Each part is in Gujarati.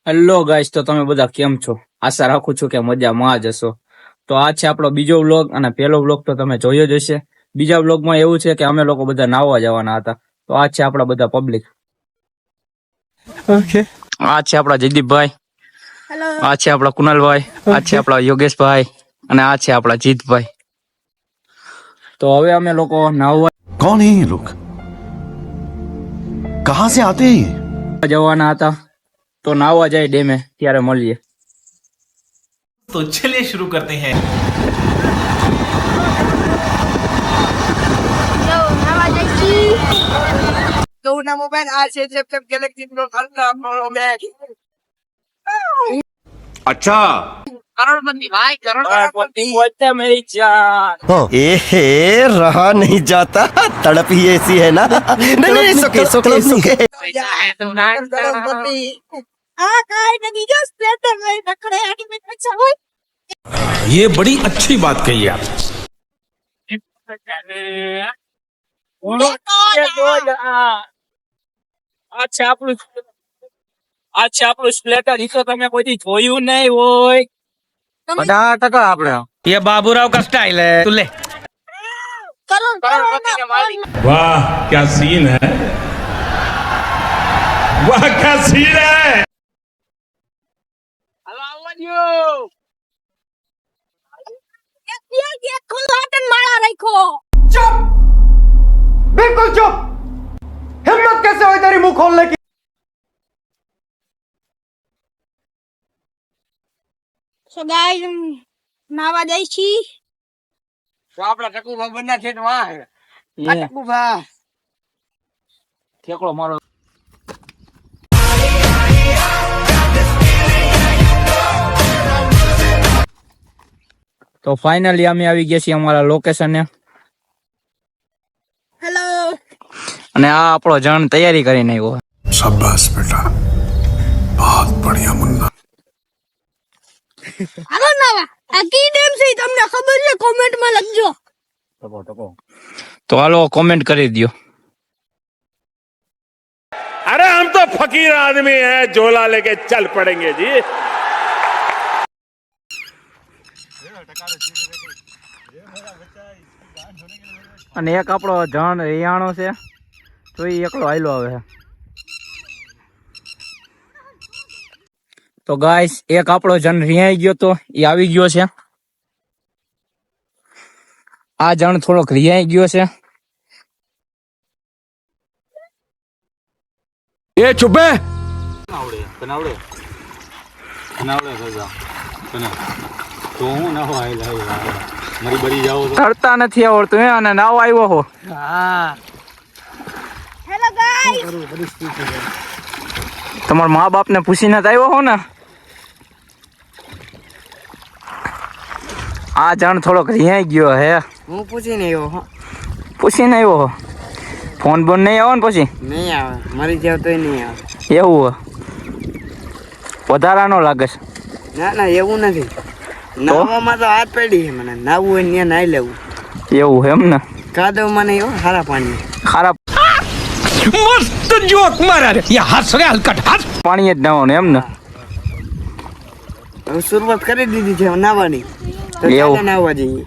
હેલો ગાઈસ, તો તમે બધા કેમ છો? આશા રાખું છું કે મજામાં જ હશો. તો આ છે આપણો બીજો વ્લોગ, અને પહેલો વ્લોગ તો તમે જોયો જ હશે. બીજા વ્લોગમાં એવું છે કે અમે લોકો બધા નાહવા જવાના હતા. તો આ છે આપણા બધા પબ્લિક. ઓકે. આ છે આપણા જયદીપભાઈ, આ છે આપણા કુનાલભાઈ, આ છે આપણા યોગેશભાઈ, અને આ છે આપણા જીતભાઈ. તો હવે અમે લોકો નાહવા कौन है ये लोग? कहां से आते हैं ये? જવાના હતા. તો નાહવા જાય ડેમે, ત્યારે મળીએ. तो चलिए शुरू करते हैं। तो ना मोबाइल आज से जब गैलेक्सी को करना मैं अच्छा करोड़पति भाई करोड़पति બોલતે મેરી જાન. ए रहा नहीं जाता तड़प ही ऐसी है ना नहीं सुके सुके सुके पैसा है तुम्हारा करोड़पति आ काय नहीं जो स्प्लेंडर में रखड़े आगे में अच्छा हो ये बड़ी अच्छी बात कही आप। અચ્છા આપણું સ્પ્લેટર ઈ તો તમે કોઈ જોયું નહીં હોય. 50% આપણે ये बाबूराव का स्टाइल है। तू ले करोड़पति के मालिक वाह क्या सीन है, वाह क्या सीन है। ये खुलाटन मारा रखो बिल्कुल चुप हिम्मत कैसे हुई तेरी मुंह खोलने की सो गाइस नावा जाई छी તો આપડા ટકુભા બન્યા છે વાહ टकुभा ઠેકડો મારો. તો ફાઇનલી અમે આવી ગયા છીએ અમારા લોકેશને, हेलो અને આ આપણો જણ તૈયારી કરીને આવ્યો. शाबाश बेटा, बहुत बढ़िया मुन्ना। हेलो नावा आ की नेम से તમને ખબર છે કોમેન્ટ માં લખજો તો હાલો કોમેન્ટ કરી દો. अरे हम तो फकीर आदमी हैं, झोला लेके चल पड़ेंगे जी। અને એક આપણો જણ રિયાણો છે, તો એ એકલો હાયલો આવે છે. તો ગાઈસ, એક આપણો જણ રિયાઈ ગયો તો એ આવી ગયો છે. આ જણ થોડોક રિયાઈ ગયો છે. ये चुपे તરતા નથી આવડતું હે, અને નાવ આવ્યો હો. હેલો ગાઈસ તમારા મા બાપ ને પૂછીને જ આવ્યો હો ને. આ જણ થોડોક રિયાઈ ગયો હે. હું પૂછીને આવ્યો હો પૂછીને આવ્યો હો. ફોન બોન નહીં આવે ને પછી નહીં આવે મરી જાવ તોય નહીં આવે એવું હો. વધારાનો લાગે છે. ના ના એવું નથી નાવામાં તો હાથ પડી છે મને નાવું હોય ને નાઈ લેવું એવું એમ ને. કાદવમાં નહીં હો ખારા પાણી ખારા मस्त जोक मारा रे ये हंस रहे हलकट हंस। પાણી જ નાવાનું એમ ને. હવે શરૂઆત કરી દીધી છે નાવાની તો એવું. ચાલો નાવા જઈએ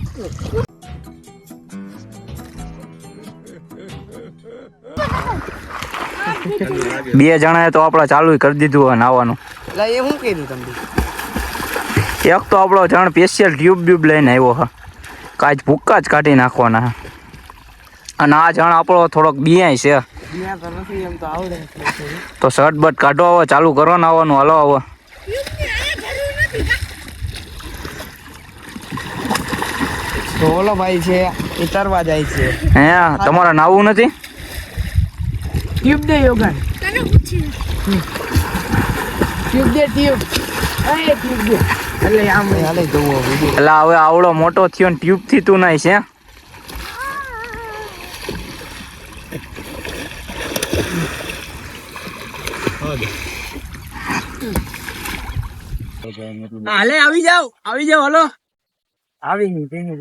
બે જણાએ તો આપડા ચાલુ કરી દીધું હોય નાવાનું. એટલે એ શું કીધું તમને એક તો આપણો જણ સ્પેશિયલ ટ્યુબ લઈને આવ્યો છે. કાચ ભૂક્કા જ કાઢી નાખવાના છે. અને આ જણ આપણો થોડોક બિયાય છે, ત્યાં તો નથી એમ તો આવડે તો શર્ટ બટ કાઢો, હવે ચાલુ કરો ને આવવાનું. હાલો હવે. તો ઓલો ભાઈ છે એ તરવા જાય છે હે તમારે નાવું નથી? ટ્યુબ દે યોગન ટ્યુબ દે ટ્યુબ ટ્યુબ દે એટલે આમ હાલે જોવો વિડિયો એટલે હવે આવડો મોટો થયો ને ટ્યુબ થી તું નાય છે. હાલે આવી જાવ હાલો. આવી નહીં તેને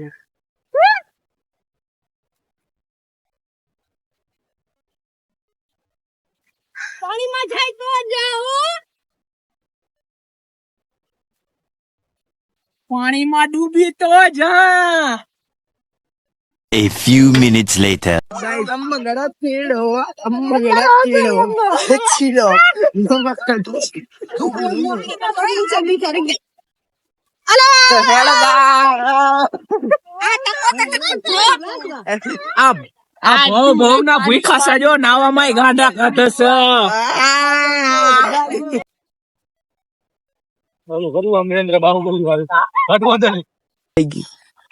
પાણીમાં જાય તો જાઓ પાણીમાં ડૂબી તો જા. A few minutes later. આ બહુ ના ભૂખા છે જો નાવામાં ગાંડા કાઢે છે.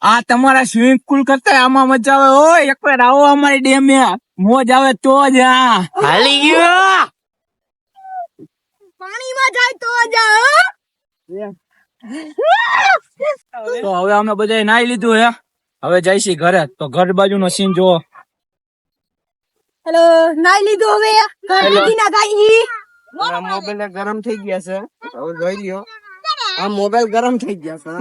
આ તમારા સ્વિમિંગ પુલ કરતા આમાં મજા આવે. ઓય એક વાર આવો અમારી ડેમે, મોજ આવે તો જ. હાલી ગયો. પાણીમાં જાય તો જા. તો હવે અમે બધા નાઈ લીધું હે, હવે જઈશી ઘરે. તો ઘર બાજુનો સીન જોવો. હેલો, નાઈ લીધું હવે. ઘરથી ના ગાઈ. મોબાઈલ ગરમ થઈ ગયા છે. હવે જોઈ લ્યો. આ મોબાઈલ ગરમ થઈ ગયા છે.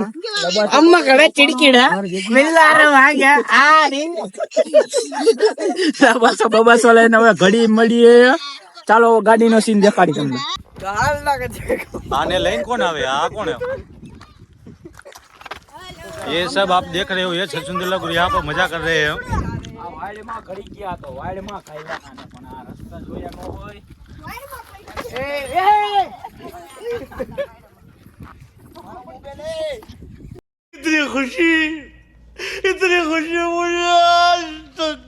અમ્મા ઘરે ચીડકીડા મિલ્લારો વાગ્યા. આ રે બસો લઈને હવે ઘડી મળીએ. ચાલો ગાડીનો સીન દેખાડી તમને. आने लाइन कौन आवे आ कौन है ये सब आप देख रहे हो ये छछुंदर गुरु यहाँ पर मजा कर रहे हैं વાડમાં ઘડી ગયા તો વાડમાં ખાઈલા ખાને પણ આ રસ્તા જોયા ન હોય. इतनी खुशी मुझे आज तक.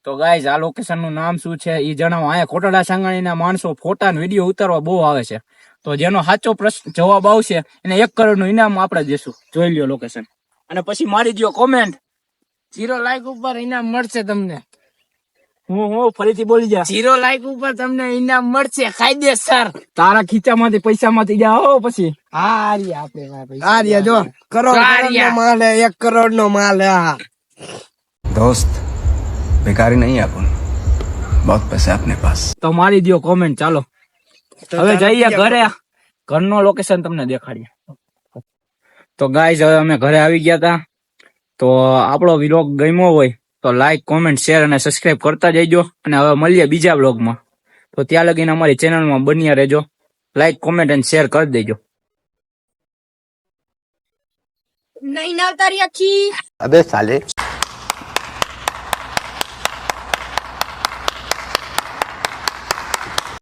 તો ગાઈઝ આ લોકેશન નું નામ શું છે એ જણાવો. અહીંયા કોટડા સાંગાણીના માણસો ફોટા અને વિડીયો ઉતારવા બહુ આવે છે. તો જેનો સાચો પ્રશ્ન જવાબ આવશે એને 1 કરોડ નું ઇનામ આપણે દેશું. જોઈ લ્યો લોકેશન અને પછી મારી દો કોમેન્ટ. 0 લાઈક ઉપર ઇનામ મળશે તમને. હું ફરીથી બોલી જા. 0 લાઈક ઉપર તમને ઇનામ મળશે કાયદેસર. તારા ખીચામાંથી પૈસામાંથી જાઓ પછી. હા રી આપણે આ રહ્યા જો કરોડ નો માલ હે. 1 કરોડ નો માલ હે. दोस्त बेकारी नहीं है अपन बहुत पैसे अपने पास તો મારી દો કોમેન્ટ. ચાલો હવે જઈએ ઘરે. ઘરનો લોકેશન તમને દેખાડીએ. તો ગાઈઝ હવે અમે ઘરે આવી ગયા હતા. તો આપણો વ્લોગ ગમ્યો હોય તો લાઈક કોમેન્ટ શેર અને સબસ્ક્રાઇબ કરતા જઈજો. અને હવે મળીએ બીજા વ્લોગમાં. તો ત્યાં લગીને અમારી ચેનલમાં બન્યા રહેજો. લાઈક કોમેન્ટ અને શેર કરી દેજો. નહીં ના ઉતારી આખી. अबे साले